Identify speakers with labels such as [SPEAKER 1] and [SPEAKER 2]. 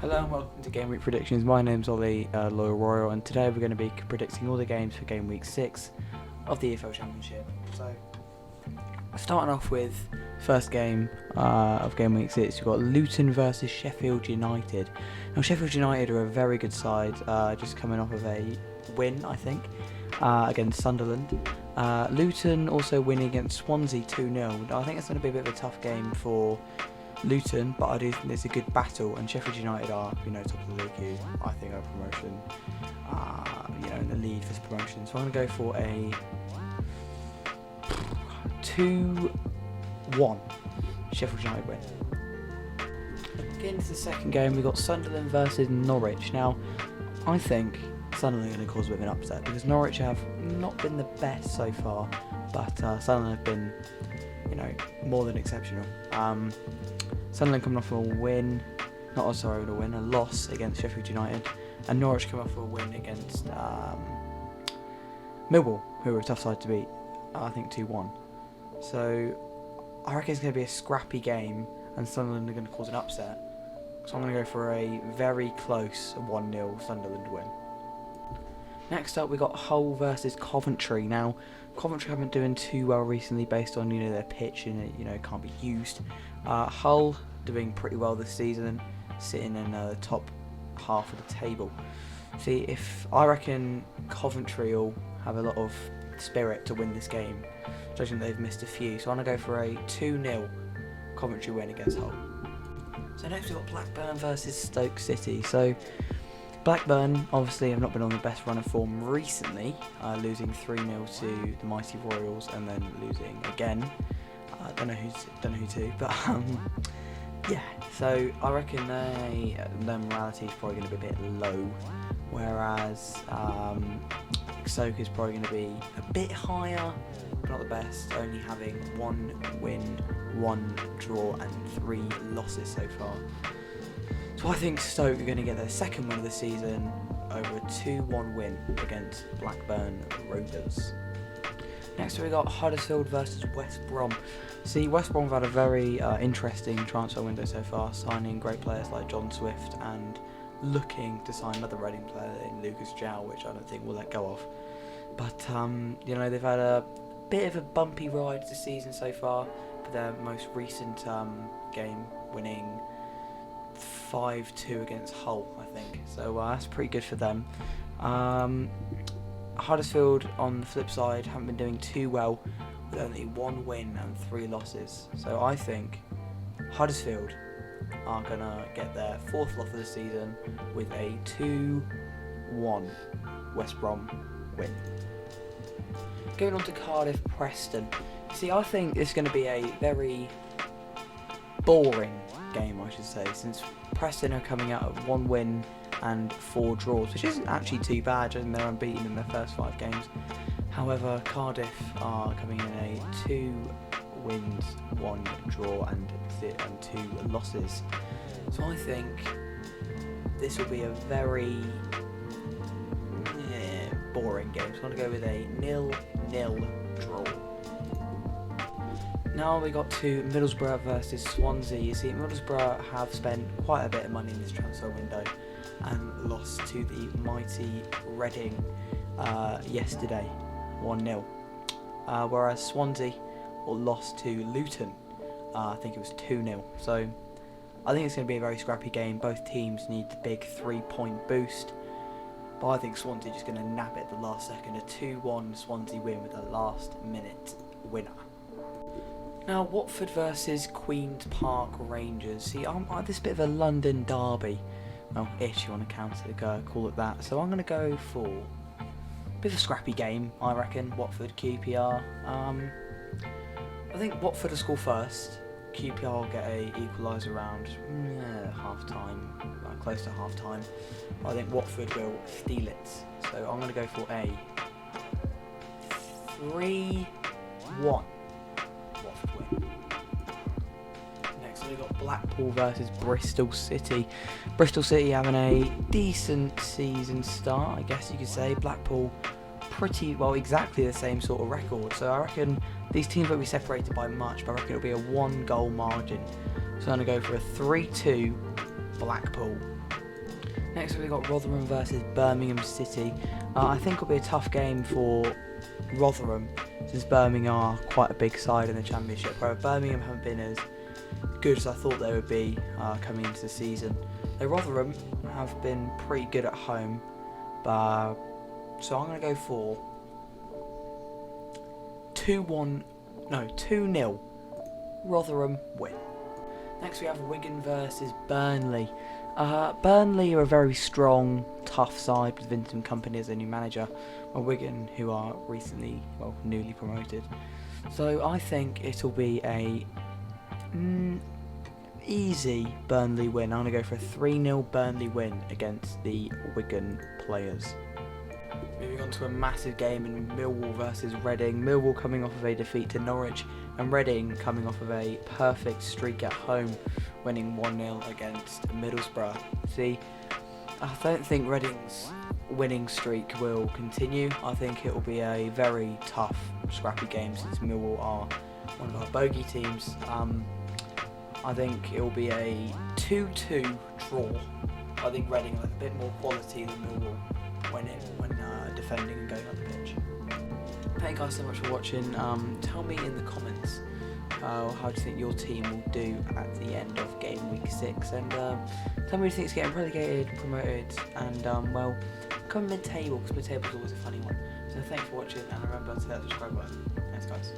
[SPEAKER 1] Hello and welcome to Game Week Predictions. My name's Ollie, Loyal Royal, and today we're going to be predicting all the games for Game Week 6 of the EFL Championship. So, starting off with first game of Game Week 6, we've got Luton versus Sheffield United. Now, Sheffield United are a very good side, just coming off of a win, I think, against Sunderland. Luton also winning against Swansea 2-0. I think it's going to be a bit of a tough game for Luton, but I do think it's a good battle, and Sheffield United are, top of the league, who I think are promotion, in the lead for this promotion. So I'm going to go for a 2-1 Sheffield United win. Getting into the second game, we've got Sunderland versus Norwich. Now, I think Sunderland are going to cause a bit of an upset, because Norwich have not been the best so far, but Sunderland have been, more than exceptional. Sunderland coming off a loss against Sheffield United, and Norwich coming off a win against Millwall, who are a tough side to beat, I think 2-1. So I reckon it's going to be a scrappy game, and Sunderland are going to cause an upset. So I'm going to go for a very close 1-0 Sunderland win. Next up, we got Hull versus Coventry. Now, Coventry haven't been doing too well recently based on their pitch and it can't be used. Hull doing pretty well this season, sitting in the top half of the table. See, if I reckon Coventry will have a lot of spirit to win this game, judging they've missed a few. So I'm gonna go for a 2-0 Coventry win against Hull. So next we've got Blackburn versus Stoke City. So Blackburn obviously have not been on the best run of form recently, losing 3-0 to the mighty Royals and then losing again. I don't know who to, but yeah. So I reckon their morality is probably going to be a bit low, whereas Stoke is probably going to be a bit higher, but not the best, only having 1 win, 1 draw and 3 losses so far. So I think Stoke are going to get their second win of the season over a 2-1 win against Blackburn Rovers. Next we got Huddersfield versus West Brom. See, West Brom have had a very interesting transfer window so far, signing great players like John Swift and looking to sign another Reading player in Lucas João, which I don't think we'll let go of. But they've had a bit of a bumpy ride this season so far, but their most recent game winning 5-2 against Hull, I think. So that's pretty good for them. Huddersfield, on the flip side, haven't been doing too well, with only 1 win and 3 losses. So I think Huddersfield are going to get their 4th loss of the season with a 2-1 West Brom win. Going on to Cardiff Preston. See, I think this is going to be a very boring game, I should say, since Preston are coming out of 1 win and 4 draws, which isn't actually too bad, and they're unbeaten in their first 5 games. However, Cardiff are coming in a 2 wins, 1 draw and 2 losses. So I think this will be a very boring game. So I'm going to go with a 0-0 draw. Now we got to Middlesbrough versus Swansea. You see, Middlesbrough have spent quite a bit of money in this transfer window and lost to the mighty Reading yesterday, 1-0. Whereas Swansea lost to Luton, I think it was 2-0. So I think it's going to be a very scrappy game. Both teams need the big 3-point boost, but I think Swansea just going to nab it at the last second. A 2-1 Swansea win with a last minute winner. Now, Watford versus Queen's Park Rangers. See, this bit of a London derby. Well, ish, you want to call it that. So I'm going to go for a bit of a scrappy game, I reckon. Watford, QPR. I think Watford will score first. QPR will get a equaliser around half-time, close to half-time. I think Watford will steal it. So I'm going to go for a 3-1. Watford win. Next we've got Blackpool versus Bristol City. Bristol City having a decent season start, I guess you could say. Blackpool pretty well, exactly the same sort of record. So I reckon these teams won't be separated by much, but I reckon it'll be a 1-goal margin. So I'm going to go for a 3-2 Blackpool Next we've got Rotherham versus Birmingham City. I think it'll be a tough game for Rotherham, since Birmingham are quite a big side in the Championship, where Birmingham haven't been as good as I thought they would be coming into the season. Though Rotherham have been pretty good at home, but so I'm going to go for 2-0 Rotherham win. Next we have Wigan versus Burnley. Burnley are a very strong, tough side with Vincent Kompany as their new manager, while Wigan, who are newly promoted. So I think it'll be a easy Burnley win. I'm going to go for a 3-0 Burnley win against the Wigan players. Moving on to a massive game in Millwall versus Reading. Millwall coming off of a defeat to Norwich, and Reading coming off of a perfect streak at home, winning 1-0 against Middlesbrough. See, I don't think Reading's winning streak will continue. I think it will be a very tough, scrappy game, since Millwall are one of our bogey teams. I think it will be a 2-2 draw. I think Reading have a bit more quality than Millwall when defending and going up the pitch. Thank you guys so much for watching. Tell me in the comments how do you think your team will do at the end of game week 6, and tell me who you think is getting relegated, promoted, and come mid-table, because mid-table is always a funny one. So thanks for watching, and remember to hit that subscribe button. Thanks guys.